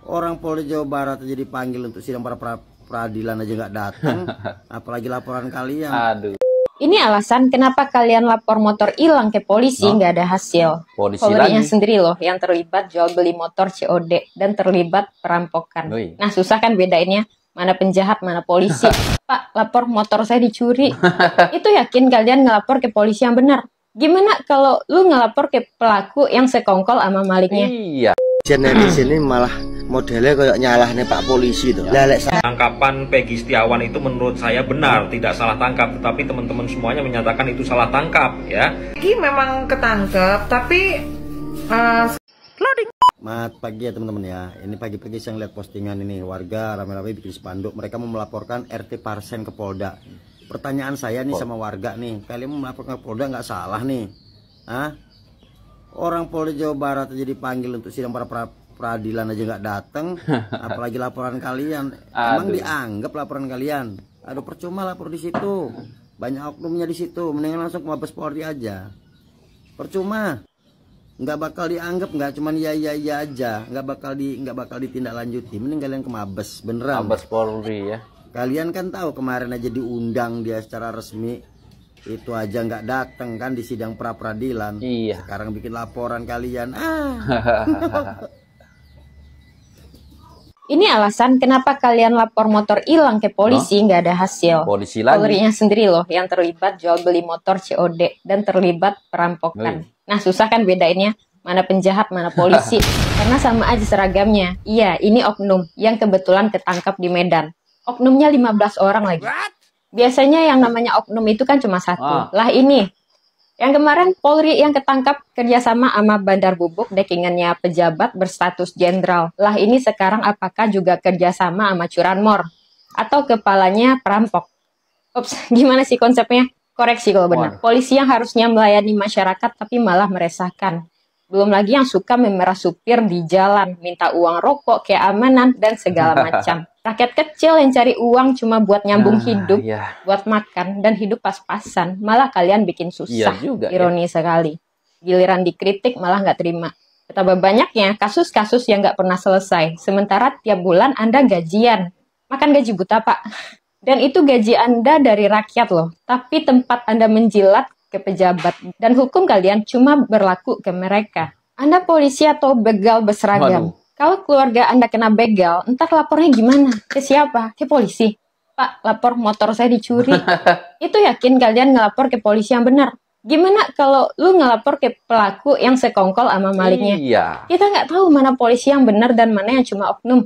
Orang Polda Jawa Barat aja dipanggil untuk sidang peradilan aja nggak datang, apalagi laporan kalian. Aduh. Ini alasan kenapa kalian lapor motor hilang ke polisi nggak ada hasil. Polrinya sendiri loh yang terlibat jual beli motor COD dan terlibat perampokan. Nah susah kan bedainnya mana penjahat mana polisi. Pak, lapor motor saya dicuri. Itu yakin kalian ngelapor ke polisi yang benar? Gimana kalau lu ngelapor ke pelaku yang sekongkol sama malingnya? Iya. Di sini malah modelnya kayak nyalah nih Pak Polisi tuh. Tangkapan Peggy Setiawan itu menurut saya benar, tidak salah tangkap, tetapi teman-teman semuanya menyatakan itu salah tangkap, ya. Peggy memang ketangkep, tapi loading. Mat pagi ya teman-teman ya. Ini pagi-pagi saya lihat postingan ini warga rame-rame bikin spanduk. Mereka mau melaporkan RT Parsen ke Polda. Pertanyaan saya nih sama warga nih, kalian mau melaporkan ke Polda nggak salah nih? Hah? Orang Polda Jawa Barat aja dipanggil untuk sidang peradilan aja nggak datang, apalagi laporan kalian. Emang dianggap laporan kalian? Aduh percuma lapor di situ, banyak oknumnya di situ. Mendingan langsung ke Mabes Polri aja. Percuma, nggak bakal dianggap, nggak cuman iya aja, nggak bakal ditindaklanjuti. Mending kalian ke Mabes beneran. Mabes Polri ya. Kalian kan tahu kemarin aja diundang dia secara resmi. Itu aja nggak datang kan di sidang pra-peradilan. Iya. Sekarang bikin laporan kalian. Ini alasan kenapa kalian lapor motor hilang ke polisi nggak ada hasil. Polrinya sendiri loh yang terlibat jual beli motor COD dan terlibat perampokan. Nah susah kan bedainnya mana penjahat mana polisi. Karena sama aja seragamnya. Iya ini oknum yang kebetulan ketangkap di Medan. Oknumnya 15 orang lagi. Biasanya yang namanya oknum itu kan cuma satu. Lah ini, yang kemarin Polri yang ketangkap kerjasama sama Bandar Bubuk, dekingannya pejabat berstatus jenderal. Lah ini sekarang apakah juga kerjasama sama curanmor? Atau kepalanya perampok? Ups, gimana sih konsepnya? Koreksi kalau benar. Polisi yang harusnya melayani masyarakat tapi malah meresahkan. Belum lagi yang suka memerah supir di jalan, minta uang rokok, keamanan, dan segala macam. Rakyat kecil yang cari uang cuma buat nyambung hidup, buat makan, dan hidup pas-pasan. Malah kalian bikin susah, ironi sekali. Giliran dikritik malah nggak terima. Betapa banyaknya kasus-kasus yang nggak pernah selesai. Sementara tiap bulan Anda gajian. Makan gaji buta, Pak. Dan itu gaji Anda dari rakyat loh. Tapi tempat Anda menjilat ke pejabat. Dan hukum kalian cuma berlaku ke mereka. Anda polisi atau begal berseragam. Kalau keluarga Anda kena begal, entar lapornya gimana? Ke siapa? Ke polisi? Pak, lapor motor saya dicuri. Itu yakin kalian ngelapor ke polisi yang benar? Gimana kalau lu ngelapor ke pelaku yang sekongkol sama malingnya? Kita nggak tahu mana polisi yang benar dan mana yang cuma oknum.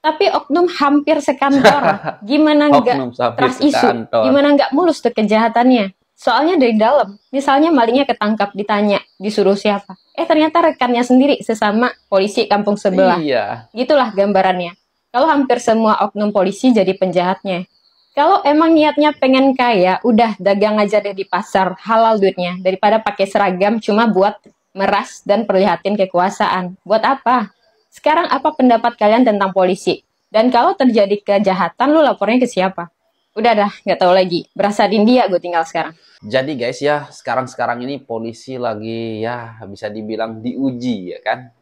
Tapi oknum hampir sekantor. Gimana nggak trust isu? Gimana nggak mulus tuh kejahatannya? Soalnya dari dalam, misalnya malingnya ketangkap, ditanya, disuruh siapa? Ternyata rekannya sendiri, sesama polisi kampung sebelah. Gitulah gambarannya. Kalau hampir semua oknum polisi jadi penjahatnya. Kalau emang niatnya pengen kaya, udah dagang aja deh di pasar, halal duitnya. Daripada pakai seragam cuma buat meras dan perlihatin kekuasaan. Buat apa? Sekarang apa pendapat kalian tentang polisi? Dan kalau terjadi kejahatan, lu lapornya ke siapa? Udah dah, nggak tahu lagi. Berasa di India gue tinggal sekarang. Jadi guys ya, sekarang ini polisi lagi ya bisa dibilang diuji ya kan.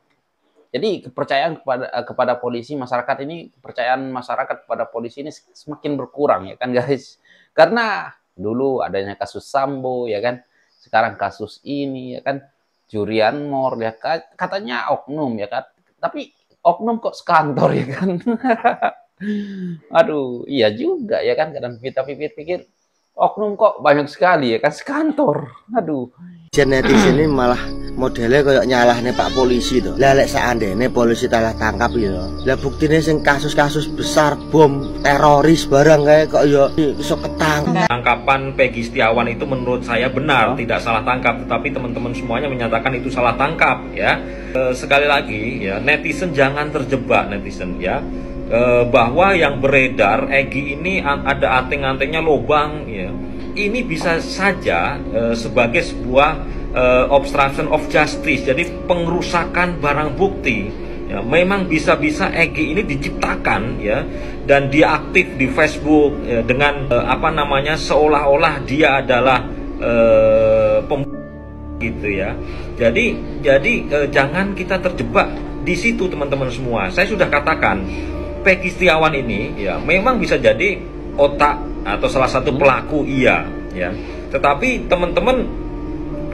Jadi kepercayaan kepada polisi, masyarakat ini, kepercayaan masyarakat kepada polisi ini semakin berkurang ya kan guys. Karena dulu adanya kasus Sambo ya kan. Sekarang kasus ini ya kan, curian mor ya kan, katanya oknum ya kan. Tapi oknum kok sekantor ya kan. Aduh, iya juga ya kan. Kadang kita pikir-pikir oknum kok banyak sekali ya kan sekantor. Aduh. Netizen ini malah modelnya kayak nyalah nih Pak Polisi tuh. Lah lek seandainya polisi telah tangkap ya. Lah buktinya sing kasus-kasus besar bom teroris barang kayak kok ya iso ketangkap. Tangkapan Peggy Setiawan itu menurut saya benar, tidak salah tangkap, tetapi teman-teman semuanya menyatakan itu salah tangkap ya. Sekali lagi ya, netizen jangan terjebak netizen ya. Bahwa yang beredar Egy ini ada anting-antingnya lobang ya. Ini bisa saja sebagai sebuah obstruction of justice, jadi pengrusakan barang bukti ya. Memang bisa-bisa Egy ini diciptakan ya, dan dia aktif di Facebook ya, dengan apa namanya, seolah-olah dia adalah gitu ya. Jadi jangan kita terjebak di situ teman-teman semua, saya sudah katakan Peggy Setiawan ini ya memang bisa jadi otak atau salah satu pelaku, iya ya. Tetapi teman-teman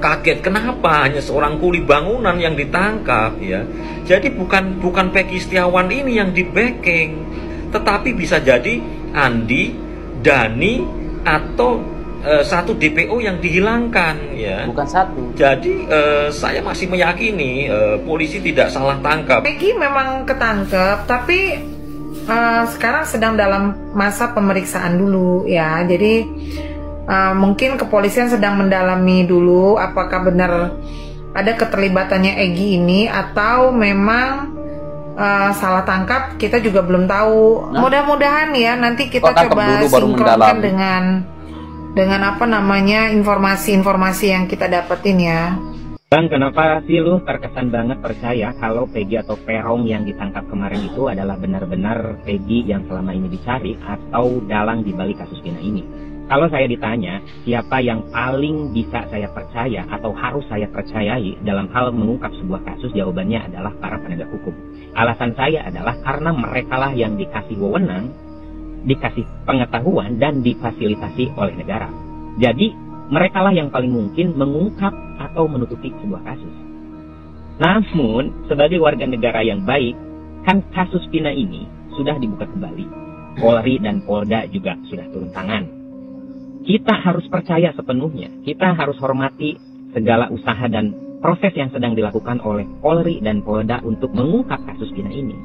kaget kenapa hanya seorang kuli bangunan yang ditangkap ya. Jadi bukan Peggy Setiawan ini yang di backing, tetapi bisa jadi Andi, Dani, atau satu DPO yang dihilangkan ya. Bukan satu. Jadi saya masih meyakini polisi tidak salah tangkap. Peggy memang ketangkep, tapi sekarang sedang dalam masa pemeriksaan dulu ya. Jadi mungkin kepolisian sedang mendalami dulu apakah benar ada keterlibatannya Egy ini atau memang salah tangkap. Kita juga belum tahu. Mudah-mudahan ya nanti kita coba sinkronkan dengan apa namanya informasi-informasi yang kita dapetin ya. Bang, kenapa sih lu terkesan banget percaya kalau Peggy atau Peron yang ditangkap kemarin itu adalah benar-benar Peggy yang selama ini dicari atau dalang di balik kasus Vina ini? Kalau saya ditanya siapa yang paling bisa saya percaya atau harus saya percayai dalam hal mengungkap sebuah kasus, jawabannya adalah para penegak hukum. Alasan saya adalah karena merekalah yang dikasih wewenang, dikasih pengetahuan dan difasilitasi oleh negara. Jadi merekalah yang paling mungkin mengungkap atau menutupi sebuah kasus. Namun sebagai warga negara yang baik, kan kasus Vina ini sudah dibuka kembali. Polri dan Polda juga sudah turun tangan. Kita harus percaya sepenuhnya. Kita harus hormati segala usaha dan proses yang sedang dilakukan oleh Polri dan Polda untuk mengungkap kasus Vina ini.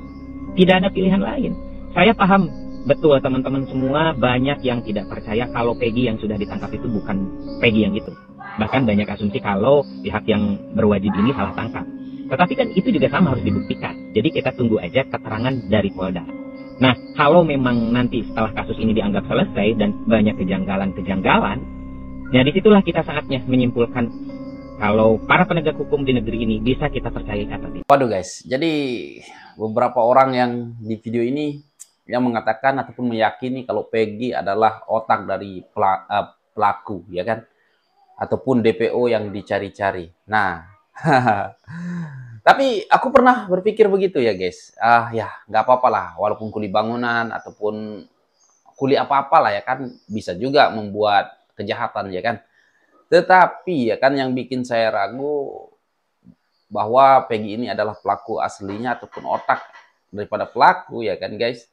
Tidak ada pilihan lain. Saya paham betul teman-teman semua banyak yang tidak percaya kalau Peggy yang sudah ditangkap itu bukan Peggy yang itu. Bahkan banyak asumsi kalau pihak yang berwajib ini salah tangkap. Tetapi kan itu juga sama harus dibuktikan. Jadi kita tunggu aja keterangan dari Polda. Nah, kalau memang nanti setelah kasus ini dianggap selesai dan banyak kejanggalan-kejanggalan, ya disitulah kita saatnya menyimpulkan kalau para penegak hukum di negeri ini bisa kita percayai atau tidak. Waduh guys, jadi beberapa orang yang di video ini yang mengatakan ataupun meyakini kalau Peggy adalah otak dari pelaku, ya kan? Ataupun DPO yang dicari-cari. Nah, tapi aku pernah berpikir begitu ya guys. Ya nggak apa-apa lah, walaupun kuli bangunan ataupun kuli apa-apa lah ya kan, bisa juga membuat kejahatan ya kan. Tetapi ya kan yang bikin saya ragu bahwa Peggy ini adalah pelaku aslinya ataupun otak daripada pelaku ya kan guys.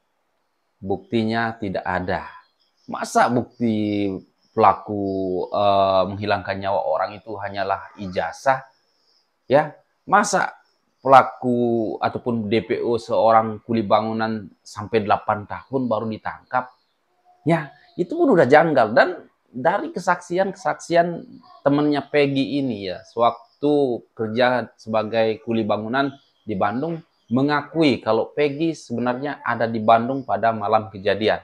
Buktinya tidak ada. Masa bukti pelaku menghilangkan nyawa orang itu hanyalah ijazah? Ya, masa pelaku ataupun DPO seorang kuli bangunan sampai 8 tahun baru ditangkap? Ya, itu pun udah janggal. Dan dari kesaksian-kesaksian temannya Peggy ini ya, sewaktu kerja sebagai kuli bangunan di Bandung, mengakui kalau Peggy sebenarnya ada di Bandung pada malam kejadian.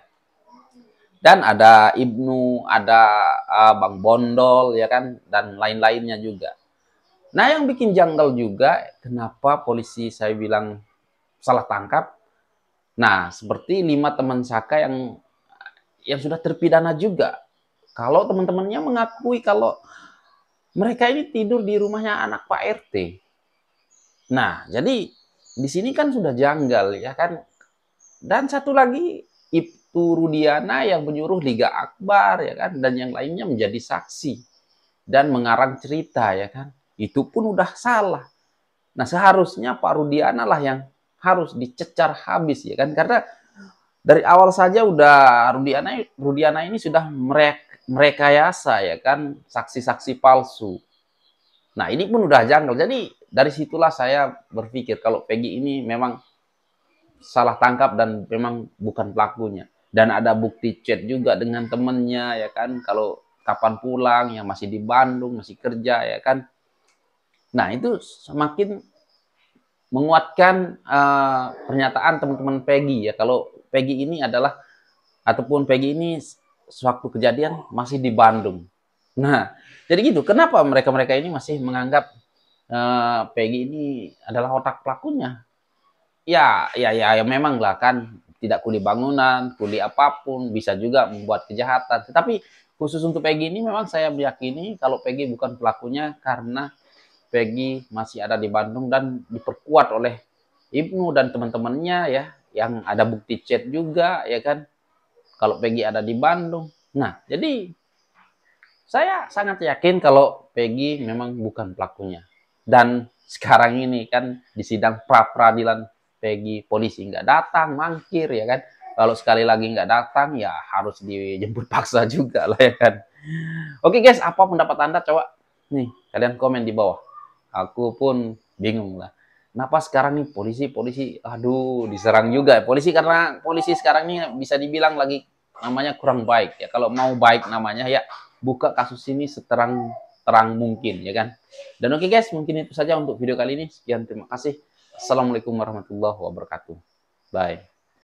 Dan ada Ibnu, ada Bang Bondol, ya kan, dan lain-lainnya juga. Nah, yang bikin janggal juga, kenapa polisi saya bilang salah tangkap? Nah, seperti 5 teman Saka yang sudah terpidana juga. Kalau teman-temannya mengakui kalau mereka ini tidur di rumahnya anak Pak RT. Nah, jadi di sini kan sudah janggal ya kan. Dan satu lagi Ibtu Rudiana yang menyuruh Liga Akbar ya kan, dan yang lainnya menjadi saksi dan mengarang cerita ya kan. Itu pun udah salah. Nah, seharusnya Pak Rudiana lah yang harus dicecar habis ya kan, karena dari awal saja udah Rudiana ini sudah merekayasa ya kan, saksi-saksi palsu. Nah, ini pun udah janggal. Jadi dari situlah saya berpikir kalau Peggy ini memang salah tangkap dan memang bukan pelakunya. Dan ada bukti chat juga dengan temennya ya kan, kalau kapan pulang, yang masih di Bandung, masih kerja ya kan. Nah, itu semakin menguatkan pernyataan teman-teman Peggy ya, kalau Peggy ini adalah ataupun Peggy ini sewaktu kejadian masih di Bandung. Nah, jadi gitu. Kenapa mereka-mereka ini masih menganggap Peggy ini adalah otak pelakunya? Ya memang lah kan, tidak kuli bangunan, kuli apapun, bisa juga membuat kejahatan. Tetapi khusus untuk Peggy ini memang saya meyakini kalau Peggy bukan pelakunya karena Peggy masih ada di Bandung dan diperkuat oleh Ibnu dan teman-temannya ya, yang ada bukti chat juga ya kan, kalau Peggy ada di Bandung. Nah, jadi saya sangat yakin kalau Peggy memang bukan pelakunya. Dan sekarang ini kan di sidang pra-peradilan Peggy, polisi nggak datang, mangkir ya kan. Kalau sekali lagi nggak datang, ya harus dijemput paksa juga lah ya kan. Oke guys, apa pendapat Anda? Coba nih, kalian komen di bawah. Aku pun bingung lah. Kenapa sekarang nih polisi, aduh diserang juga. Polisi karena polisi sekarang ini bisa dibilang lagi namanya kurang baik ya. Kalau mau baik namanya ya buka kasus ini seterang mungkin ya kan. Dan oke guys, mungkin itu saja untuk video kali ini. Sekian, terima kasih. Assalamualaikum warahmatullahi wabarakatuh. Bye.